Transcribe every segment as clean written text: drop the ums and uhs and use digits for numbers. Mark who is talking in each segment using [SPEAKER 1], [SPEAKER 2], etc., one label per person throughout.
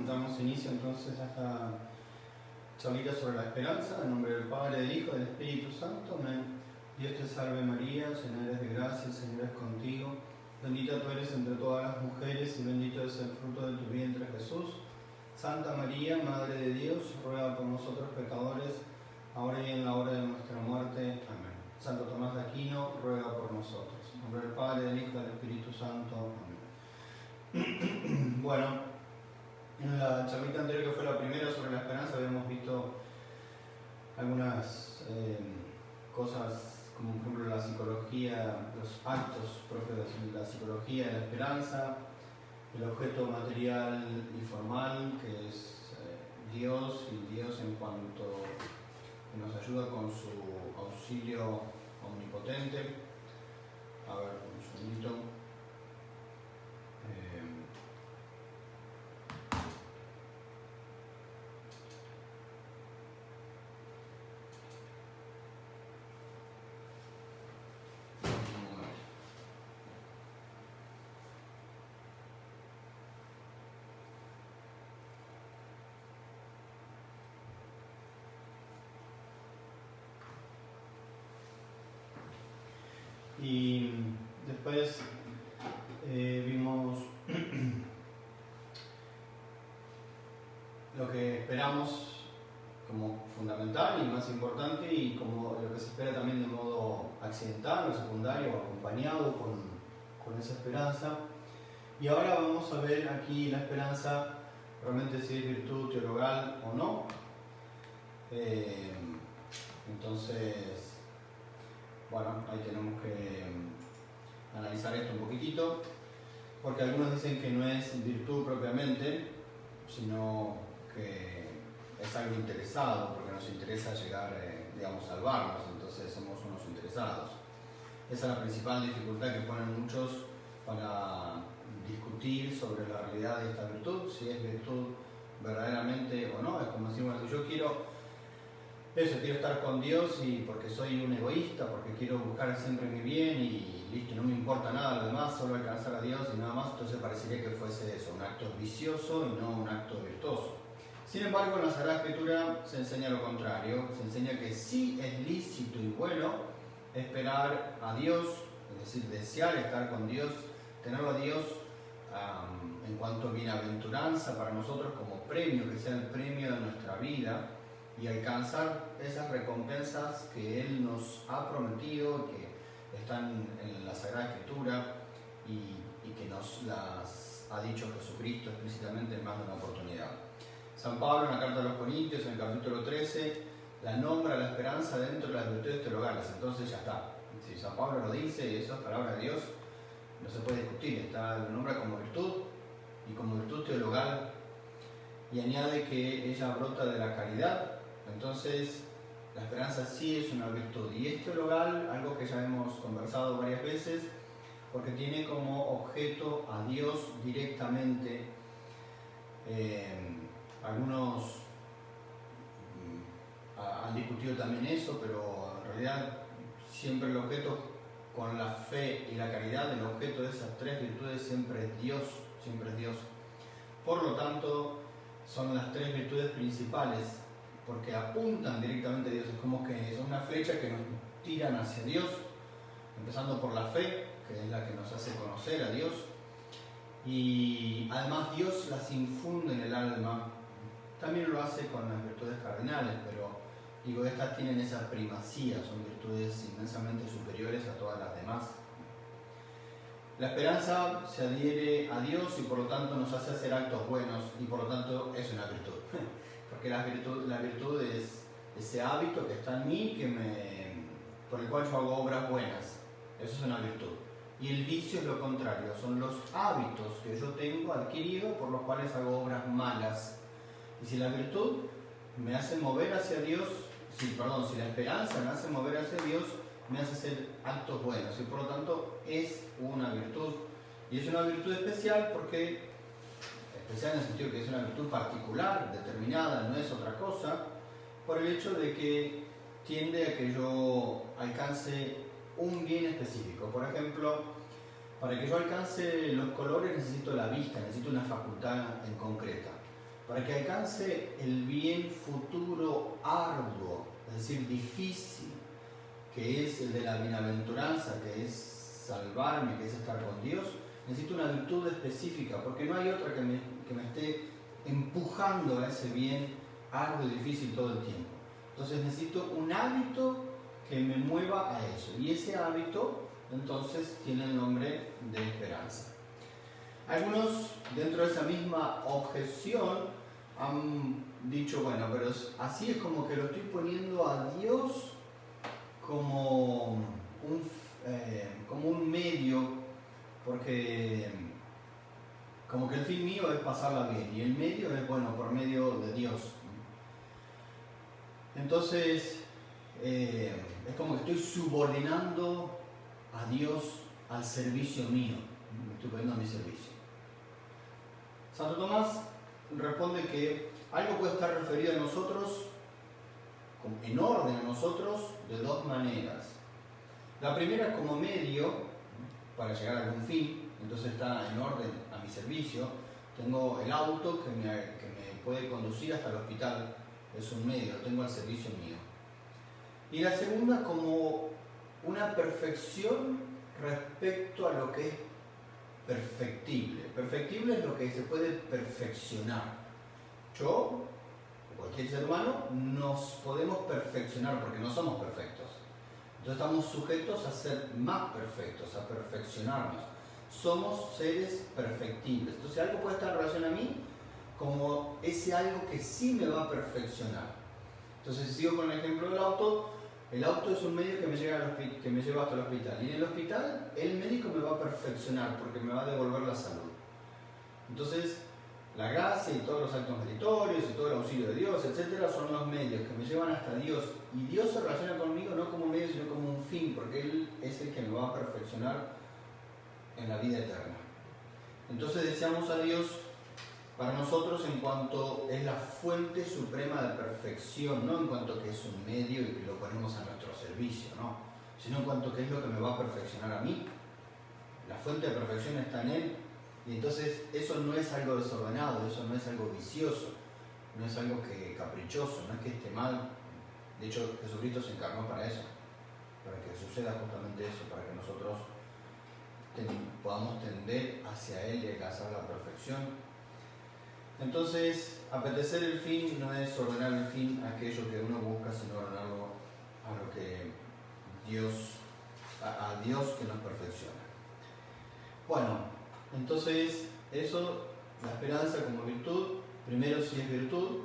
[SPEAKER 1] Damos inicio entonces a esta charlita sobre la esperanza, en nombre del Padre, del Hijo y del Espíritu Santo. Amén. Dios te salve María, llena eres de gracia, el Señor es contigo. Bendita tú eres entre todas las mujeres y bendito es el fruto de tu vientre Jesús. Santa María, Madre de Dios, ruega por nosotros pecadores, ahora y en la hora de nuestra muerte. Amén. Santo Tomás de Aquino, ruega por nosotros. En nombre del Padre, del Hijo y del Espíritu Santo. Amén. Bueno, en la charlita anterior, que fue la primera sobre la esperanza, habíamos visto algunas cosas, como por ejemplo la psicología, los actos propios de la psicología de la esperanza, el objeto material y formal, que es Dios, y Dios en cuanto que nos ayuda con su auxilio omnipotente. A ver, un segundito. Y después vimos lo que esperamos como fundamental y más importante, y como lo que se espera también de modo accidental o secundario o acompañado con esa esperanza. Y ahora vamos a ver aquí la esperanza realmente si es virtud teologal o no. Entonces, bueno, ahí tenemos que analizar esto un poquitito, porque algunos dicen que no es virtud propiamente, sino que es algo interesado, porque nos interesa llegar, digamos, salvarnos, entonces somos unos interesados. Esa es la principal dificultad que ponen muchos para discutir sobre la realidad de esta virtud, si es virtud verdaderamente o no. Es como decimos, si yo quiero estar con Dios y porque soy un egoísta, porque quiero buscar siempre mi bien y listo, no me importa nada lo demás, solo alcanzar a Dios y nada más, entonces parecería que fuese eso, un acto vicioso y no un acto virtuoso. Sin embargo, en la Sagrada Escritura se enseña lo contrario, se enseña que sí es lícito y bueno esperar a Dios, es decir, desear estar con Dios, tenerlo a Dios en cuanto a bienaventuranza para nosotros como premio, que sea el premio de nuestra vida, y alcanzar esas recompensas que Él nos ha prometido, que están en la Sagrada Escritura y que nos las ha dicho Jesucristo explícitamente en más de una oportunidad. San Pablo, en la carta a los Corintios, en el capítulo 13, la nombra la esperanza dentro de las virtudes teologales. Entonces ya está. Si San Pablo lo dice y eso es palabra de Dios, no se puede discutir. Lo nombra como virtud y como virtud teologal, y añade que ella brota de la caridad. Entonces, la esperanza sí es una virtud y es teologal, algo que ya hemos conversado varias veces, porque tiene como objeto a Dios directamente. Algunos han discutido también eso, pero en realidad siempre el objeto, con la fe y la caridad, el objeto de esas tres virtudes siempre es Dios, siempre es Dios. Por lo tanto, son las tres virtudes principales, porque apuntan directamente a Dios. Es como que es una flecha que nos tiran hacia Dios, empezando por la fe, que es la que nos hace conocer a Dios, y además Dios las infunde en el alma. También lo hace con las virtudes cardinales, pero digo, estas tienen esa primacía, son virtudes inmensamente superiores a todas las demás. La esperanza se adhiere a Dios y por lo tanto nos hace hacer actos buenos, y por lo tanto es una virtud. Porque la virtud es ese hábito que está en mí, por el cual yo hago obras buenas. Eso es una virtud. Y el vicio es lo contrario, son los hábitos que yo tengo adquirido por los cuales hago obras malas. Y si la virtud me hace mover hacia Dios, si la esperanza me hace mover hacia Dios, me hace hacer actos buenos, y por lo tanto es una virtud. Y es una virtud especial porque, especial en el sentido que es una virtud particular, determinada, no es otra cosa, por el hecho de que tiende a que yo alcance un bien específico. Por ejemplo, para que yo alcance los colores necesito la vista, necesito una facultad en concreta. para que alcance el bien futuro arduo, es decir, difícil, que es el de la bienaventuranza, que es salvarme, que es estar con Dios, necesito una virtud específica, porque no hay otra que me esté empujando a ese bien arduo y difícil todo el tiempo. Entonces necesito un hábito que me mueva a eso, y ese hábito entonces tiene el nombre de esperanza. Algunos dentro de esa misma objeción han dicho, bueno, pero así es como que lo estoy poniendo a Dios como un medio, porque como que el fin mío es pasarla bien y el medio es, bueno, por medio de Dios. Entonces es como que estoy subordinando a Dios al servicio mío, me estoy poniendo a mi servicio. Santo Tomás responde que algo puede estar referido a nosotros, en orden a nosotros, de dos maneras. La primera como medio para llegar a algún fin, entonces está en orden a mi servicio. Tengo el auto que me puede conducir hasta el hospital, es un medio, lo tengo al servicio mío. Y la segunda como una perfección respecto a lo que es perfectible. Perfectible es lo que se puede perfeccionar. Yo, o cualquier ser humano, nos podemos perfeccionar porque no somos perfectos. Entonces estamos sujetos a ser más perfectos, a perfeccionarnos. Somos seres perfectibles. Entonces algo puede estar en relación a mí como ese algo que sí me va a perfeccionar. Entonces si sigo con el ejemplo del auto es un medio que me lleva hasta el hospital. Y en el hospital el médico me va a perfeccionar porque me va a devolver la salud. Entonces la gracia y todos los actos meritorios y todo el auxilio de Dios, etcétera, son los medios que me llevan hasta Dios. Y Dios se relaciona conmigo no como un medio, sino como un fin, porque Él es el que me va a perfeccionar en la vida eterna. Entonces deseamos a Dios para nosotros en cuanto es la fuente suprema de perfección, no en cuanto que es un medio y que lo ponemos a nuestro servicio, no, sino en cuanto que es lo que me va a perfeccionar a mí. La fuente de perfección está en Él. Y entonces eso no es algo desordenado, eso no es algo vicioso, no es algo caprichoso, no es que esté mal. De hecho, Jesucristo se encarnó para eso, para que suceda justamente eso, para que nosotros podamos tender hacia Él y alcanzar la perfección. Entonces, apetecer el fin no es ordenar el fin a aquello que uno busca, sino ordenarlo a lo que a Dios que nos perfecciona. Bueno, entonces eso, la esperanza como virtud, primero si es virtud,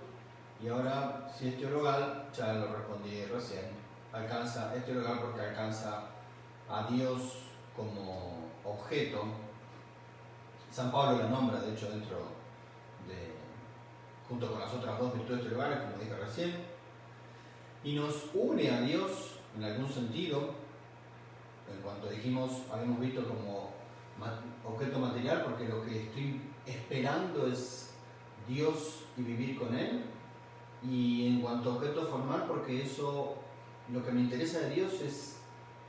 [SPEAKER 1] y ahora si es teologal, ya lo respondí recién, es teologal porque alcanza a Dios como objeto. San Pablo la nombra, de hecho, junto con las otras dos virtudes teologales, como dije recién, y nos une a Dios en algún sentido, en cuanto habíamos visto como objeto material, porque lo que estoy esperando es Dios y vivir con Él, y en cuanto a objeto formal, porque eso, lo que me interesa de Dios es,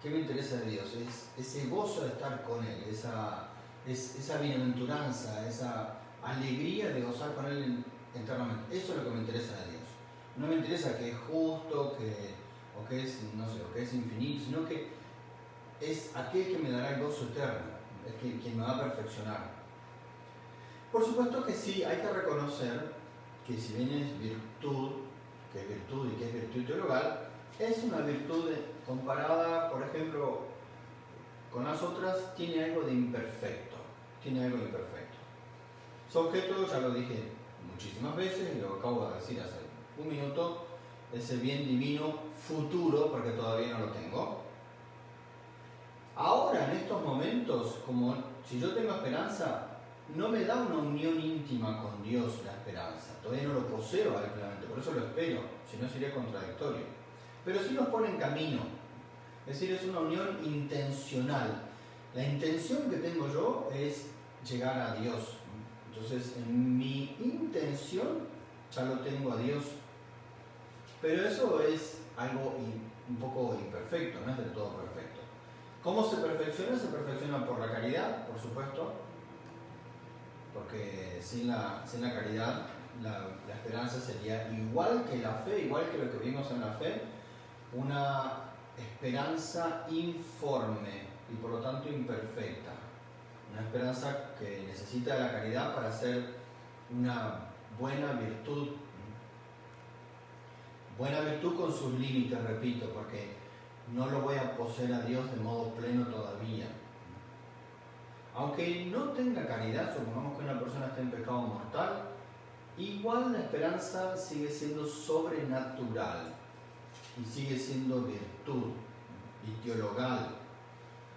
[SPEAKER 1] ¿qué me interesa de Dios? Es ese gozo de estar con Él, esa bienaventuranza, esa alegría de gozar con Él eternamente. Eso es lo que me interesa de Dios. No me interesa que es justo, o que es infinito, sino que es aquel que me dará el gozo eterno, es quien me va a perfeccionar. Por supuesto que sí, hay que reconocer que si bien es virtud, que es virtud y que es virtud teologal, es una virtud comparada, por ejemplo, con las otras, tiene algo de imperfecto. Su objeto, ya lo dije muchísimas veces y lo acabo de decir hace un minuto, es el bien divino futuro, porque todavía no lo tengo. Ahora, en estos momentos, como si yo tengo esperanza, no me da una unión íntima con Dios la esperanza. Todavía no lo poseo plenamente, por eso lo espero, si no sería contradictorio. Pero sí nos pone en camino, es decir, es una unión intencional. La intención que tengo yo es llegar a Dios. Entonces, en mi intención ya lo tengo a Dios. Pero eso es algo un poco imperfecto, no es del todo perfecto. ¿Cómo se perfecciona? Se perfecciona por la caridad, por supuesto, porque sin la caridad la esperanza sería igual que la fe, igual que lo que vimos en la fe, una esperanza informe y por lo tanto imperfecta. Una esperanza que necesita de la caridad para ser una buena virtud. Buena virtud con sus límites, repito, porque no lo voy a poseer a Dios de modo pleno todavía. Aunque no tenga caridad, supongamos que una persona está en pecado mortal, igual la esperanza sigue siendo sobrenatural y sigue siendo virtud y teologal.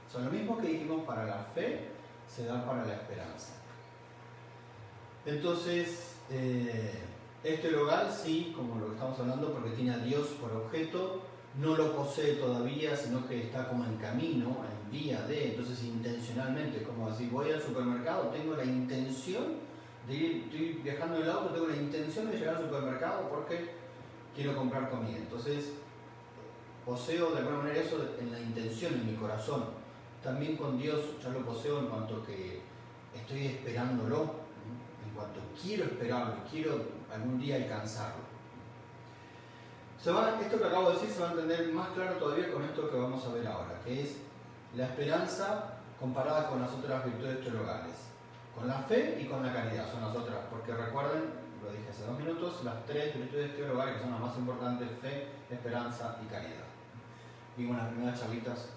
[SPEAKER 1] O sea, lo mismo que dijimos para la fe, se da para la esperanza. Entonces, es teologal, sí, como lo que estamos hablando, porque tiene a Dios por objeto, no lo posee todavía, sino que está como en camino, en vía de, entonces intencionalmente, como así, voy al supermercado, tengo la intención de ir, estoy viajando en el auto, tengo la intención de llegar al supermercado porque quiero comprar comida. Entonces, poseo de alguna manera eso en la intención, en mi corazón. También con Dios ya lo poseo en cuanto que estoy esperándolo, en cuanto quiero esperarlo, quiero algún día alcanzarlo. Esto que acabo de decir se va a entender más claro todavía con esto que vamos a ver ahora, que es la esperanza comparada con las otras virtudes teologales, con la fe y con la caridad, son las otras, porque recuerden, lo dije hace 2 minutos, las 3 virtudes teologales que son las más importantes: fe, esperanza y caridad. Vimos en las primeras charlitas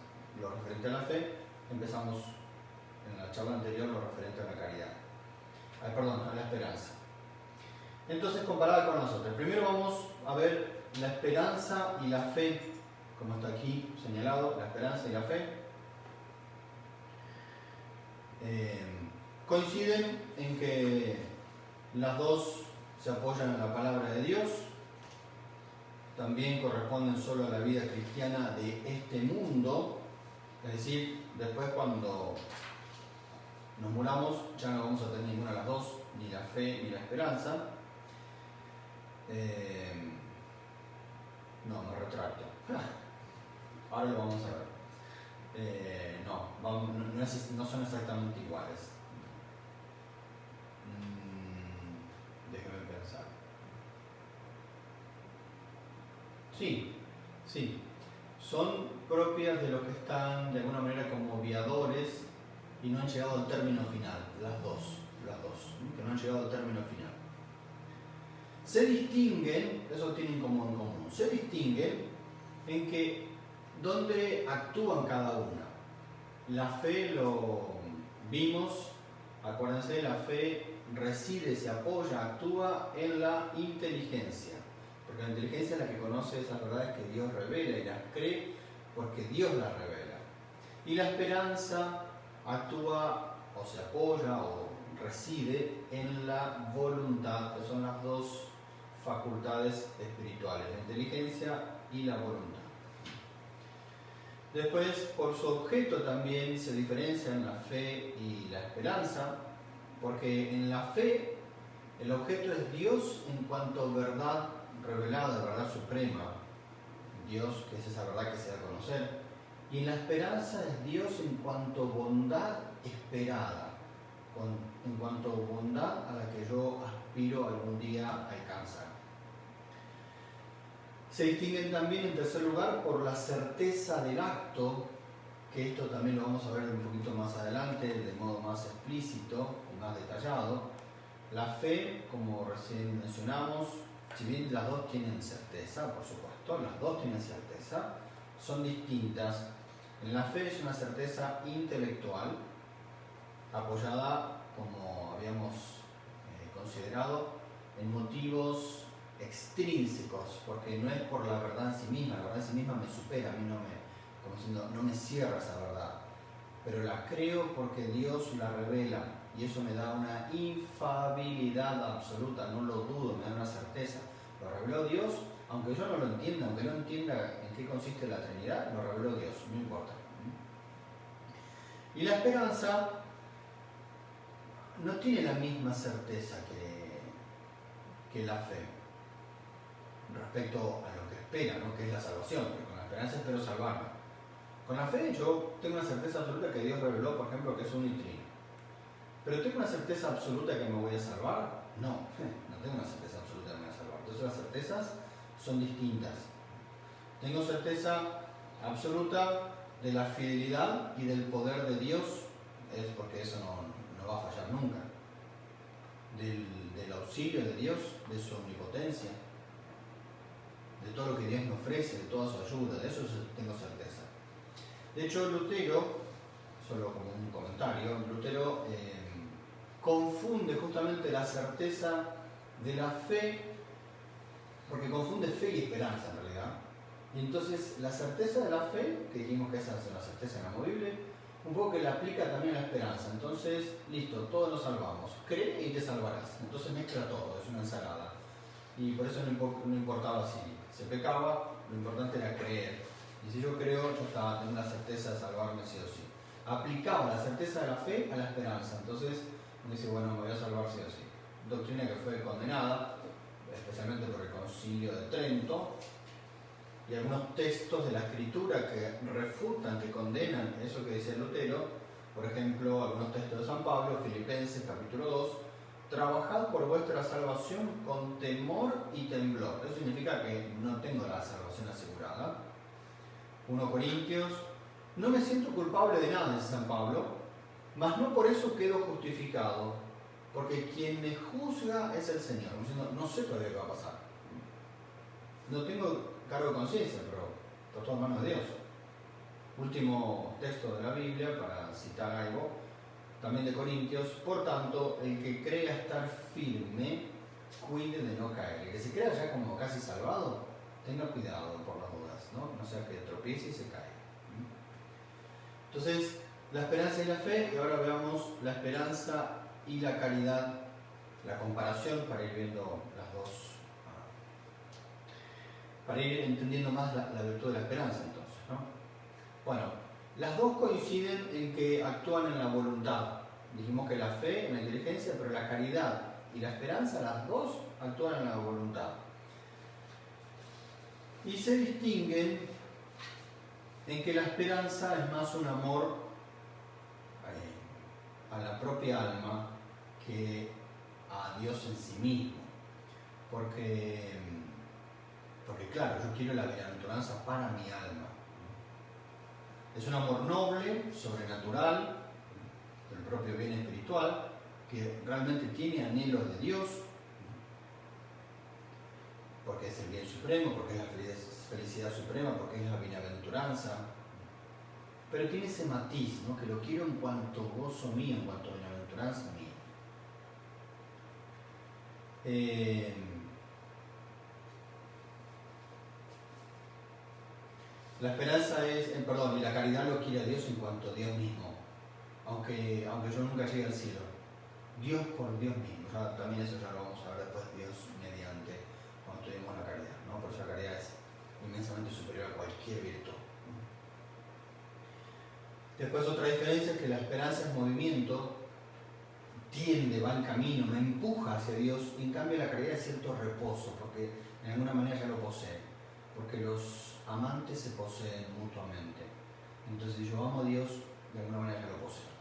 [SPEAKER 1] lo referente a la fe, empezamos en la charla anterior lo referente a la caridad, a la esperanza. Entonces, comparada con las otras, primero vamos a ver la esperanza y la fe, como está aquí señalado, la esperanza y la fe coinciden en que las dos se apoyan en la palabra de Dios, también corresponden solo a la vida cristiana de este mundo, es decir, después cuando nos muramos ya no vamos a tener ninguna de las dos, ni la fe ni la esperanza. No, me retracto. Ahora lo vamos a ver. No son exactamente iguales. Déjame pensar. Sí. Son propias de los que están de alguna manera como viadores y no han llegado al término final. Las dos, que no han llegado al término final. Se distinguen, eso tienen como en común, se distinguen en que dónde actúan cada una. La fe lo vimos, acuérdense, la fe reside, se apoya, actúa en la inteligencia, porque la inteligencia es la que conoce esas verdades que Dios revela y las cree porque Dios las revela. Y la esperanza actúa o se apoya o reside en la voluntad, que son las dos facultades espirituales, la inteligencia y la voluntad. Después, por su objeto también se diferencian la fe y la esperanza, porque en la fe el objeto es Dios en cuanto a verdad revelada, verdad suprema, Dios que es esa verdad que se da a conocer, y en la esperanza es Dios en cuanto a bondad esperada, en cuanto a bondad a la que yo aspiro algún día a alcanzar. Se distinguen también, en tercer lugar, por la certeza del acto, que esto también lo vamos a ver un poquito más adelante, de modo más explícito y más detallado. La fe, como recién mencionamos, si bien las dos tienen certeza, por supuesto, las dos tienen certeza, son distintas. En la fe es una certeza intelectual, apoyada, como habíamos considerado, en motivos extrínsecos, porque no es por la verdad en sí misma, la verdad en sí misma me supera, a mí no me cierra esa verdad, pero la creo porque Dios la revela y eso me da una infalibilidad absoluta, no lo dudo, me da una certeza. Lo reveló Dios, aunque yo no lo entienda, aunque no entienda en qué consiste la Trinidad, lo reveló Dios, no importa. Y la esperanza no tiene la misma certeza que la fe respecto a lo que espera, ¿no? Que es la salvación, porque con la esperanza espero salvarme. Con la fe yo tengo una certeza absoluta que Dios reveló, por ejemplo, que es un y trino. Pero ¿tengo una certeza absoluta que me voy a salvar? No no tengo una certeza absoluta que me va a salvar. Entonces las certezas son distintas. Tengo certeza absoluta de la fidelidad y del poder de Dios, es porque eso no va a fallar nunca. Del auxilio de Dios, de su omnipotencia, de todo lo que Dios me ofrece, de toda su ayuda, de eso tengo certeza. De hecho, Lutero, solo como un comentario, Lutero confunde justamente la certeza de la fe, porque confunde fe y esperanza en realidad. Y entonces la certeza de la fe, que dijimos que esa es una certeza inamovible, un poco que la aplica también a la esperanza. Entonces, listo, todos nos salvamos. Cree y te salvarás. Entonces mezcla todo, es una ensalada. Y por eso no importaba si se pecaba, lo importante era creer. Y si yo creo, yo estaba teniendo la certeza de salvarme sí o sí. Aplicaba la certeza de la fe a la esperanza. Entonces, uno dice, bueno, me voy a salvar sí o sí. Doctrina que fue condenada, especialmente por el Concilio de Trento, y algunos textos de la Escritura que refutan, que condenan eso que dice Lutero. Por ejemplo, algunos textos de San Pablo, Filipenses capítulo 2, trabajad por vuestra salvación con temor y temblor. Eso significa que no tengo la salvación asegurada. 1 Corintios, no me siento culpable de nada, dice San Pablo, mas no por eso quedo justificado, porque quien me juzga es el Señor. No sé todavía qué va a pasar. No tengo cargo de conciencia, pero está todo en manos de Dios. Último texto de la Biblia, para citar algo, también de Corintios. Por tanto, el que crea estar firme, cuide de no caer. El que se crea ya como casi salvado, tenga cuidado por las dudas, ¿no? No sea que tropiece y se cae. Entonces, la esperanza y la fe, y ahora veamos la esperanza y la caridad, la comparación para ir viendo las dos. Para ir entendiendo más la virtud de la esperanza, entonces, ¿no? Bueno, las dos coinciden en que actúan en la voluntad. Dijimos que la fe en la inteligencia, pero la caridad y la esperanza, las dos actúan en la voluntad. Y se distinguen en que la esperanza es más un amor a la propia alma que a Dios en sí mismo. Porque claro, yo quiero la bienaventuranza para mi alma. Es un amor noble, sobrenatural, el propio bien espiritual, que realmente tiene anhelos de Dios, porque es el bien supremo, porque es la felicidad suprema, porque es la bienaventuranza. Pero tiene ese matiz, ¿no? Que lo quiero en cuanto gozo mío, en cuanto bienaventuranza mía. La esperanza y la caridad lo quiere a Dios en cuanto a Dios mismo, aunque yo nunca llegue al cielo. Dios por Dios mismo, también eso ya lo vamos a ver después, Dios mediante, cuando estudiemos la caridad, ¿no? Por eso la caridad es inmensamente superior a cualquier virtud. Después otra diferencia es que la esperanza es movimiento, va en camino, me empuja hacia Dios, y en cambio la caridad es cierto reposo, porque de alguna manera ya lo posee, porque los amantes se poseen mutuamente. Entonces, si yo amo a Dios, de alguna manera ya lo poseo.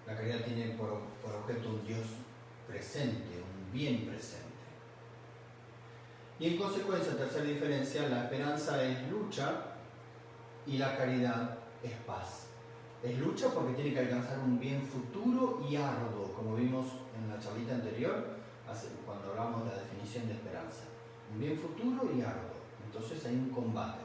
[SPEAKER 1] La caridad tiene por objeto un Dios presente, un bien presente. Y en consecuencia, tercera diferencia, la esperanza es lucha y la caridad es paz. Es lucha porque tiene que alcanzar un bien futuro y arduo, como vimos en la charlita anterior, cuando hablamos de la definición de esperanza. Un bien futuro y arduo. Entonces hay un combate.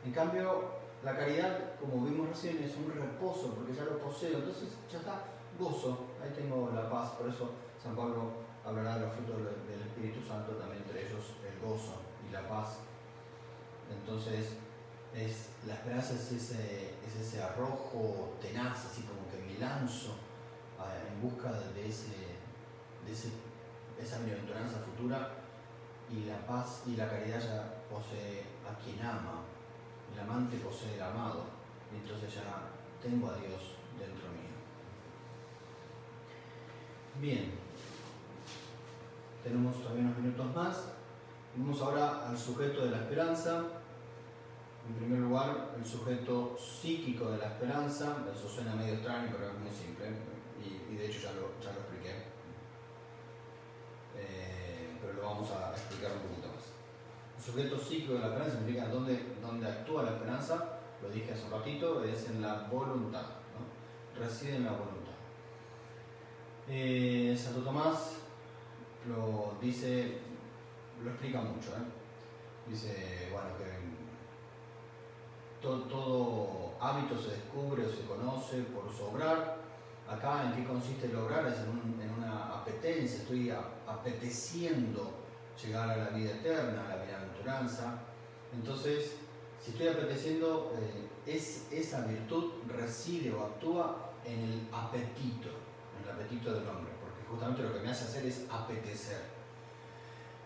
[SPEAKER 1] En cambio, la caridad, como vimos recién, es un reposo, porque ya lo poseo. Entonces ya está, gozo. Ahí tengo la paz. Por eso San Pablo hablará de los frutos del Espíritu Santo, también entre ellos el gozo y la paz. Entonces, la esperanza es ese arrojo tenaz, así como que me lanzo en busca de esa bienaventuranza futura, y la paz y la caridad ya posee a quien ama, el amante posee el amado, y entonces ya tengo a Dios dentro mío. Bien, tenemos todavía unos minutos más. Vamos ahora al sujeto de la esperanza. En primer lugar, el sujeto psíquico de la esperanza. Eso suena medio extraño, pero es muy simple, y de hecho ya lo expliqué. vamos a explicar un poquito más. El sujeto psíquico de la esperanza significa dónde actúa la esperanza, lo dije hace un ratito, es en la voluntad, ¿no? Reside en la voluntad. Santo Tomás lo dice, lo explica mucho, Dice, bueno, que todo hábito se descubre o se conoce por su obrar. Acá, ¿en qué consiste el obrar? Es en una apetencia, estoy apeteciendo llegar a la vida eterna, a la bienaventuranza. Entonces, si estoy apeteciendo, esa virtud reside o actúa en el apetito del hombre, porque justamente lo que me hace hacer es apetecer.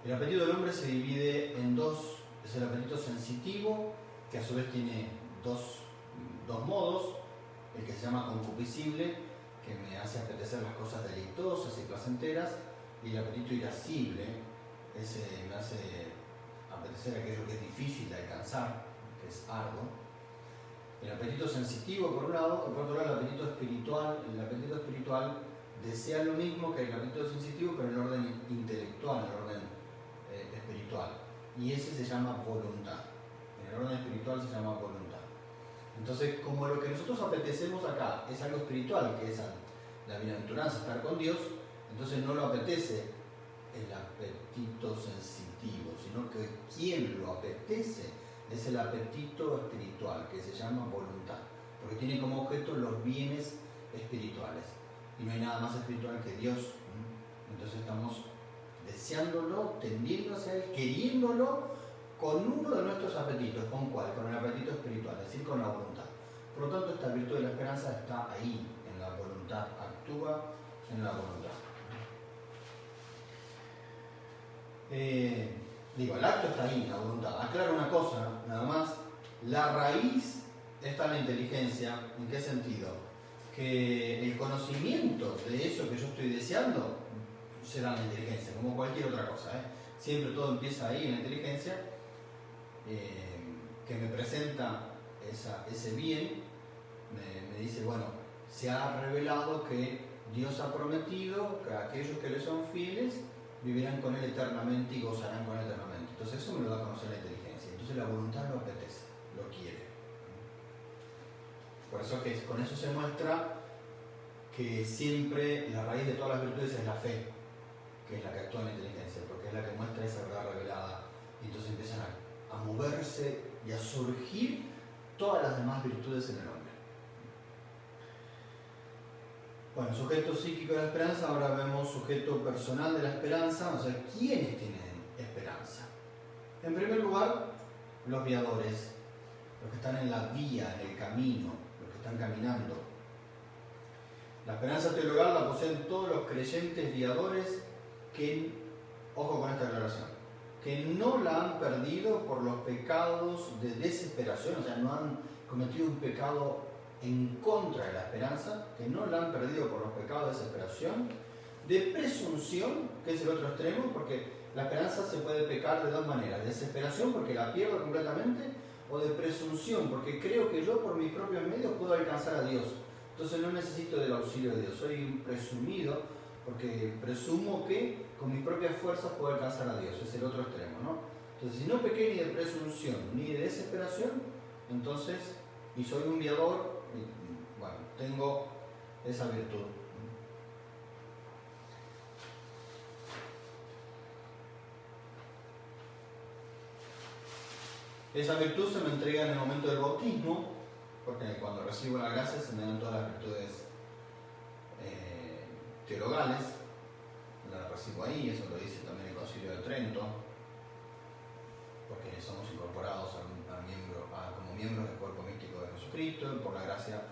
[SPEAKER 1] El apetito del hombre se divide en dos: es el apetito sensitivo, que a su vez tiene dos modos: el que se llama concupiscible, que me hace apetecer las cosas deleitosas y placenteras, y el apetito irascible, ese me hace apetecer aquello que es difícil de alcanzar, que es arduo. El apetito sensitivo por un lado, y por otro lado el apetito espiritual. El apetito espiritual desea lo mismo que el apetito sensitivo, pero en el orden intelectual, en el orden espiritual, y ese se llama voluntad. En el orden espiritual se llama voluntad. Entonces, como lo que nosotros apetecemos acá es algo espiritual, que es la bienaventuranza, estar con Dios, entonces no lo apetece el apetito sensitivo, sino que quien lo apetece es el apetito espiritual, que se llama voluntad, porque tiene como objeto los bienes espirituales, y no hay nada más espiritual que Dios. Entonces estamos deseándolo, tendiendo hacia Él, queriéndolo, con uno de nuestros apetitos. ¿Con cuál? Con el apetito espiritual, es decir, con la voluntad. Por lo tanto, esta virtud de la esperanza está ahí, en la voluntad, actúa en la voluntad. El acto está ahí, la voluntad. Aclaro una cosa, nada más: la raíz está en la inteligencia. ¿En qué sentido? Que el conocimiento de eso que yo estoy deseando será la inteligencia, como cualquier otra cosa, Siempre todo empieza ahí en la inteligencia, que me presenta ese bien, me dice, bueno, se ha revelado que Dios ha prometido que aquellos que le son fieles vivirán con Él eternamente y gozarán con Él eternamente. Entonces eso me lo da a conocer la inteligencia. Entonces la voluntad lo apetece, lo quiere. Por eso que con eso se muestra que siempre la raíz de todas las virtudes es la fe, que es la que actúa en la inteligencia, porque es la que muestra esa verdad revelada, y entonces empiezan a moverse y a surgir todas las demás virtudes en el hombre. Bueno, sujeto psíquico de la esperanza. Ahora vemos sujeto personal de la esperanza, o sea, ¿quiénes tienen esperanza? En primer lugar, los viadores, los que están en la vía, en el camino, los que están caminando. La esperanza teologal la poseen todos los creyentes viadores que, ojo con esta aclaración, que no la han perdido por los pecados de desesperación, o sea, no han cometido un pecado en contra de la esperanza, que no la han perdido por los pecados de desesperación, de presunción, que es el otro extremo, porque la esperanza se puede pecar de dos maneras: desesperación, porque la pierdo completamente, o de presunción, porque creo que yo por mis propios medios puedo alcanzar a Dios, entonces no necesito del auxilio de Dios, soy un presumido, porque presumo que con mis propias fuerzas puedo alcanzar a Dios. Es el otro extremo, ¿no? Entonces, si no pequé ni de presunción ni de desesperación, entonces, y soy un viador, bueno, tengo esa virtud. Esa virtud se me entrega en el momento del bautismo, porque cuando recibo la gracia se me dan todas las virtudes teologales, la recibo ahí. Eso lo dice también el Concilio de Trento, porque somos incorporados como miembros del cuerpo místico de Jesucristo, y por la gracia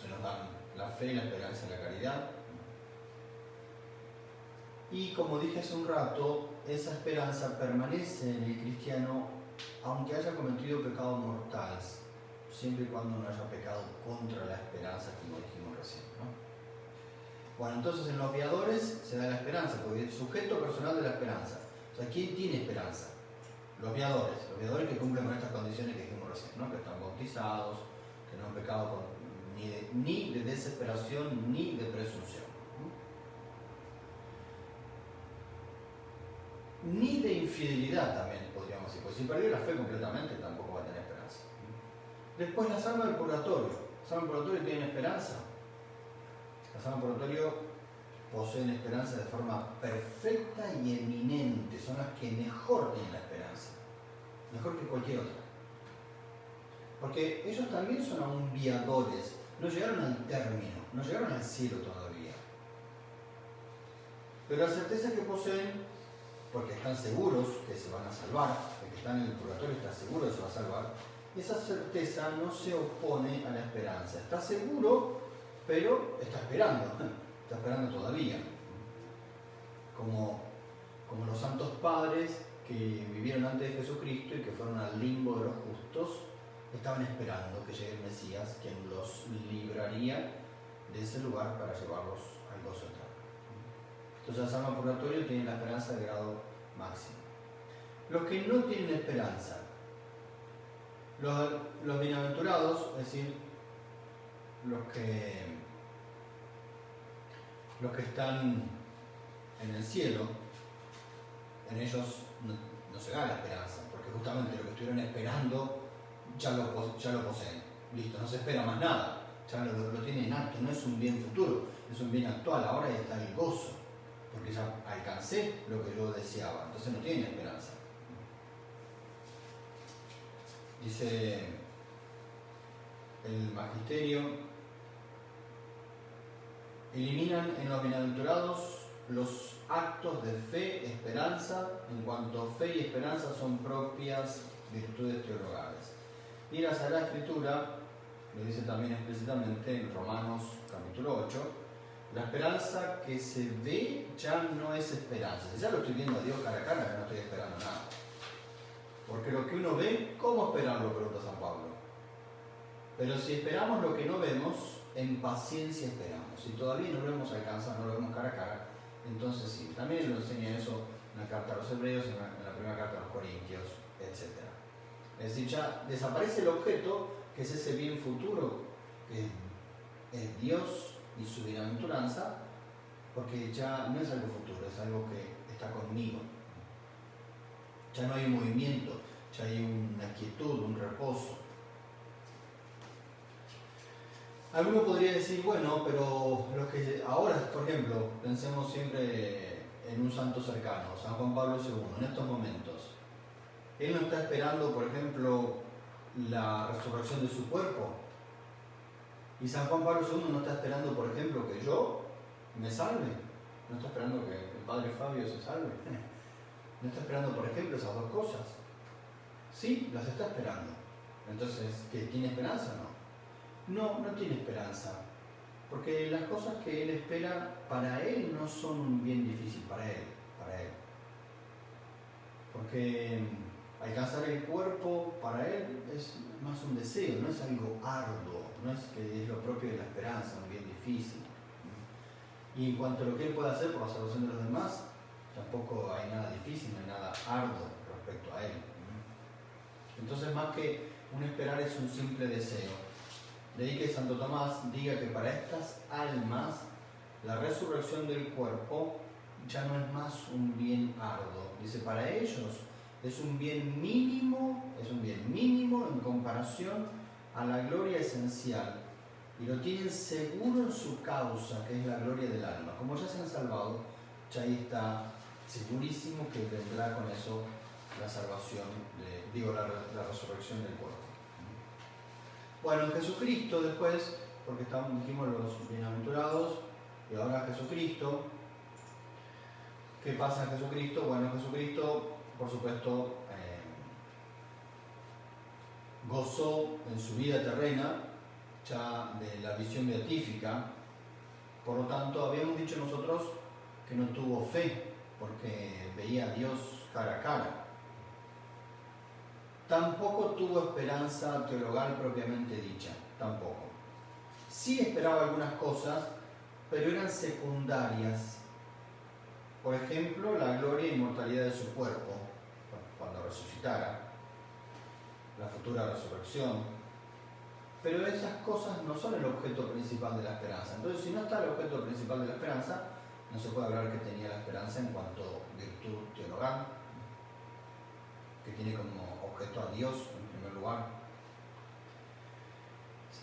[SPEAKER 1] se nos dan la fe, la esperanza y la caridad. Y como dije hace un rato, esa esperanza permanece en el cristiano aunque haya cometido pecados mortales, siempre y cuando no haya pecado contra la esperanza, como dijimos recién, ¿no? Bueno, entonces en los viadores se da la esperanza, porque el sujeto personal de la esperanza. O sea, ¿quién tiene esperanza? Los viadores que cumplen con estas condiciones que dijimos recién, ¿no? Que están bautizados, que no han pecado ni de desesperación ni de presunción. ni de infidelidad también, podríamos decir. Pues si perdió la fe completamente, tampoco va a tener esperanza. Después las almas del purgatorio. ¿Las almas del purgatorio tienen esperanza? Las almas del purgatorio poseen esperanza de forma perfecta y eminente. Son las que mejor tienen la esperanza. Mejor que cualquier otra. Porque ellos también son aún viadores. No llegaron al término, no llegaron al cielo todavía. Pero la certeza que poseen, porque están seguros que se van a salvar, el que está en el purgatorio está seguro de que se va a salvar, esa certeza no se opone a la esperanza. Está seguro, pero está esperando todavía. Como los santos padres que vivieron antes de Jesucristo y que fueron al limbo de los justos, estaban esperando que llegue el Mesías, quien los libraría de ese lugar para llevarlos al gozo eterno. Entonces las almas del purgatorio tienen la esperanza de grado máximo. Los que no tienen esperanza, los bienaventurados, es decir, los que están en el cielo, en ellos no se da la esperanza, porque justamente lo que estuvieron esperando ya lo poseen. Listo, no se espera más nada, ya lo tienen acto, no es un bien futuro, es un bien actual. Ahora ya está el gozo, porque ya alcancé lo que yo deseaba, entonces no tienen esperanza. Dice el magisterio: eliminan en los bienaventurados los actos de fe, esperanza, en cuanto fe y esperanza son propias virtudes teologales. Y la Sagrada Escritura lo dice también explícitamente en Romanos capítulo 8, la esperanza que se ve ya no es esperanza. Si ya lo estoy viendo a Dios cara a cara, ya no estoy esperando nada. Porque lo que uno ve, ¿cómo esperarlo? Pregunta San Pablo. Pero si esperamos lo que no vemos, en paciencia esperamos. Si todavía no lo hemos alcanzado, no lo vemos cara a cara, entonces sí. También lo enseña eso en la carta a los Hebreos, en la primera carta a los Corintios, etc. Es decir, ya desaparece el objeto, que es ese bien futuro, que es Dios y su bienaventuranza, porque ya no es algo futuro, es algo que está conmigo. Ya no hay un movimiento, ya hay una quietud, un reposo. Alguno podría decir, bueno, pero los que ahora, por ejemplo, pensemos siempre en un santo cercano, San Juan Pablo II, en estos momentos. Él no está esperando, por ejemplo, la resurrección de su cuerpo. Y San Juan Pablo II no está esperando, por ejemplo, que yo me salve. No está esperando que el Padre Fabio se salve. No está esperando, por ejemplo, esas dos cosas. Sí, las está esperando. Entonces, ¿qué, tiene esperanza o no? No tiene esperanza. Porque las cosas que él espera para él no son un bien difícil, para él. Porque alcanzar el cuerpo para él es más un deseo, no es algo arduo, no es que es lo propio de la esperanza, un bien difícil. Y en cuanto a lo que él puede hacer por la salvación de los demás, tampoco hay nada difícil, no hay nada arduo respecto a él. Entonces, más que un esperar, es un simple deseo. De ahí que Santo Tomás diga que para estas almas la resurrección del cuerpo ya no es más un bien arduo. Dice, para ellos es un bien mínimo en comparación a la gloria esencial, y lo tienen seguro en su causa, que es la gloria del alma. Como ya se han salvado, ya ahí está segurísimo que vendrá con eso la salvación, la resurrección del cuerpo. Bueno, en Jesucristo después, porque dijimos los bienaventurados, y ahora Jesucristo. ¿Qué pasa en Jesucristo? Bueno, Jesucristo, por supuesto, gozó en su vida terrena ya de la visión beatífica. Por lo tanto, habíamos dicho nosotros que no tuvo fe, porque veía a Dios cara a cara. Tampoco tuvo esperanza teologal propiamente dicha, tampoco. Sí esperaba algunas cosas, pero eran secundarias. Por ejemplo, la gloria e inmortalidad de su cuerpo, cuando resucitara, la futura resurrección. Pero esas cosas no son el objeto principal de la esperanza. Entonces, si no está el objeto principal de la esperanza, no se puede hablar que tenía la esperanza en cuanto a virtud teologal, que tiene como objeto a Dios en primer lugar.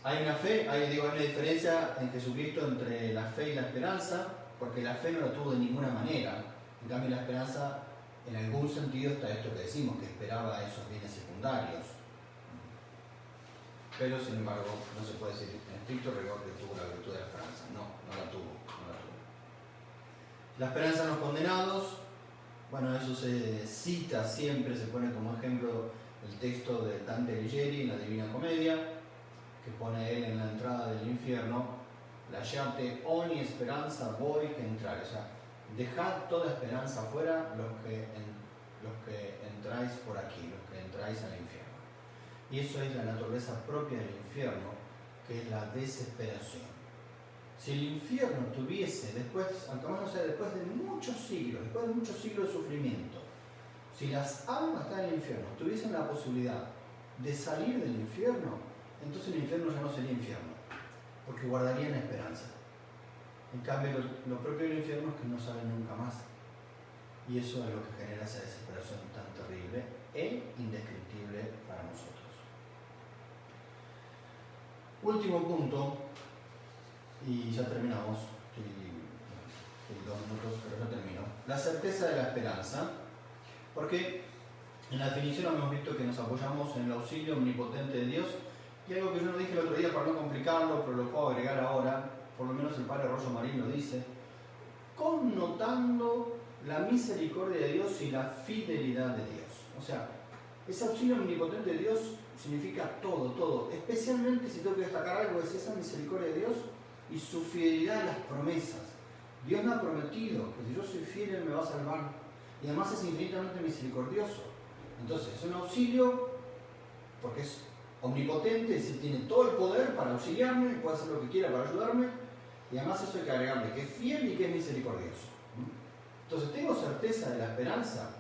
[SPEAKER 1] Hay una fe, hay una diferencia en Jesucristo entre la fe y la esperanza, porque la fe no la tuvo de ninguna manera. En cambio, la esperanza, en algún sentido, está esto que decimos, que esperaba esos bienes secundarios. Pero, sin embargo, no se puede decir en estricto rigor que tuvo la virtud de la esperanza. No la tuvo. La esperanza en los condenados, bueno, eso se cita siempre, se pone como ejemplo el texto de Dante Alighieri en la Divina Comedia, que pone él en la entrada del infierno: lasciate ogni esperanza voi che entrare, o sea, dejad toda esperanza afuera los que entráis por aquí, los que entráis al infierno. Y eso es la naturaleza propia del infierno, que es la desesperación. Si el infierno tuviese, después de muchos siglos de sufrimiento, si las almas que están en el infierno tuviesen la posibilidad de salir del infierno, entonces el infierno ya no sería infierno, porque guardarían esperanza. En cambio, lo propio del infierno es que no salen nunca más. Y eso es lo que genera esa desesperación tan terrible e indescriptible para nosotros. Último punto, y ya terminamos, estoy 2 minutos, pero ya termino. La certeza de la esperanza, porque en la definición hemos visto que nos apoyamos en el auxilio omnipotente de Dios, y algo que yo no dije el otro día para no complicarlo, pero lo puedo agregar ahora, por lo menos el padre Rollo Marín lo dice, connotando la misericordia de Dios y la fidelidad de Dios. O sea, ese auxilio omnipotente de Dios significa todo, especialmente si tengo que destacar algo, es esa misericordia de Dios y su fidelidad a las promesas. Dios me ha prometido que si yo soy fiel, Él me va a salvar, y además es infinitamente misericordioso. Entonces, es un auxilio porque es omnipotente, es decir, tiene todo el poder para auxiliarme, puede hacer lo que quiera para ayudarme, y además eso hay que agregarle que es fiel y que es misericordioso. Entonces, tengo certeza de la esperanza.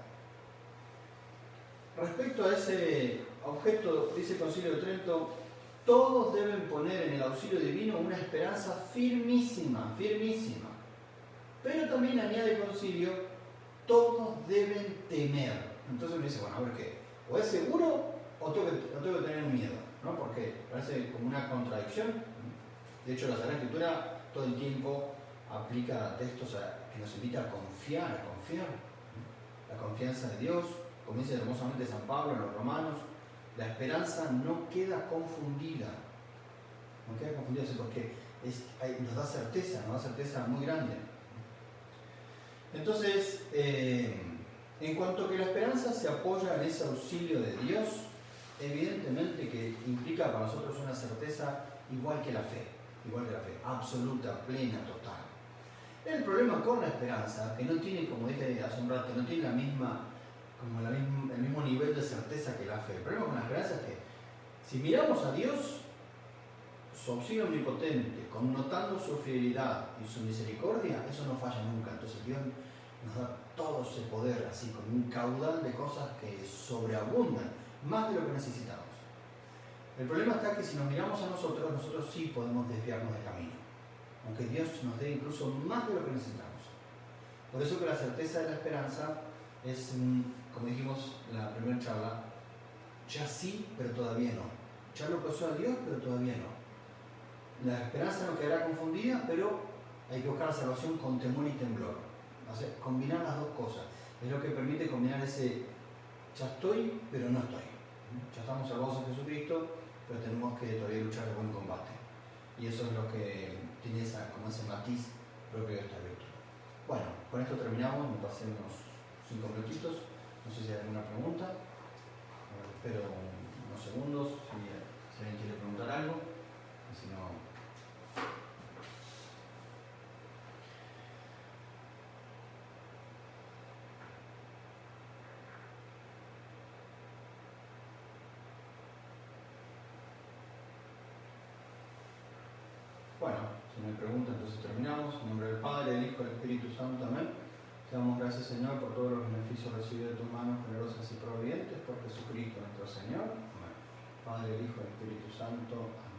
[SPEAKER 1] Respecto a ese objeto, dice el Concilio de Trento, todos deben poner en el auxilio divino una esperanza firmísima. Pero también añade el Concilio, todos deben temer. Entonces uno dice, bueno, a ver qué, o es seguro o tengo que tener miedo, ¿no? Porque parece como una contradicción. De hecho, la Sagrada Escritura todo el tiempo aplica textos que nos invita a confiar. La confianza de Dios, como dice hermosamente San Pablo en los Romanos, la esperanza no queda confundida. Porque nos da certeza muy grande. Entonces, en cuanto a que la esperanza se apoya en ese auxilio de Dios, evidentemente que implica para nosotros una certeza igual que la fe, absoluta, plena, total. El problema con la esperanza, que no tiene, como dije hace un rato, no tiene el mismo nivel de certeza que la fe. El problema con la esperanza es que si miramos a Dios, su auxilio omnipotente, connotando su fidelidad y su misericordia, eso no falla nunca. Entonces Dios nos da todo ese poder, así con un caudal de cosas que sobreabundan, más de lo que necesitamos. El problema está que si nos miramos a nosotros sí podemos desviarnos del camino, aunque Dios nos dé incluso más de lo que necesitamos. Por eso que la certeza de la esperanza es, como dijimos en la primera charla, ya sí, pero todavía no. Ya lo pasó a Dios, pero todavía no. La esperanza no quedará confundida, pero hay que buscar la salvación con temor y temblor. O sea, combinar las dos cosas. Es lo que permite combinar ese ya estoy, pero no estoy. Ya estamos salvados en Jesucristo, pero tenemos que todavía luchar el buen combate. Y eso es lo que tiene ese matiz propio de esta virtud. Bueno, con esto terminamos, me pasé unos 5 minutitos. No sé si hay alguna pregunta. Espero unos segundos si alguien quiere preguntar algo. Y si no. Bueno, si no hay pregunta, entonces terminamos. En nombre del Padre, del Hijo y del Espíritu Santo. Amén. Te damos gracias, Señor, por todos los beneficios recibidos de tus manos generosas y providentes, por Jesucristo nuestro Señor. Amén. Padre, el Hijo y el Espíritu Santo. Amén.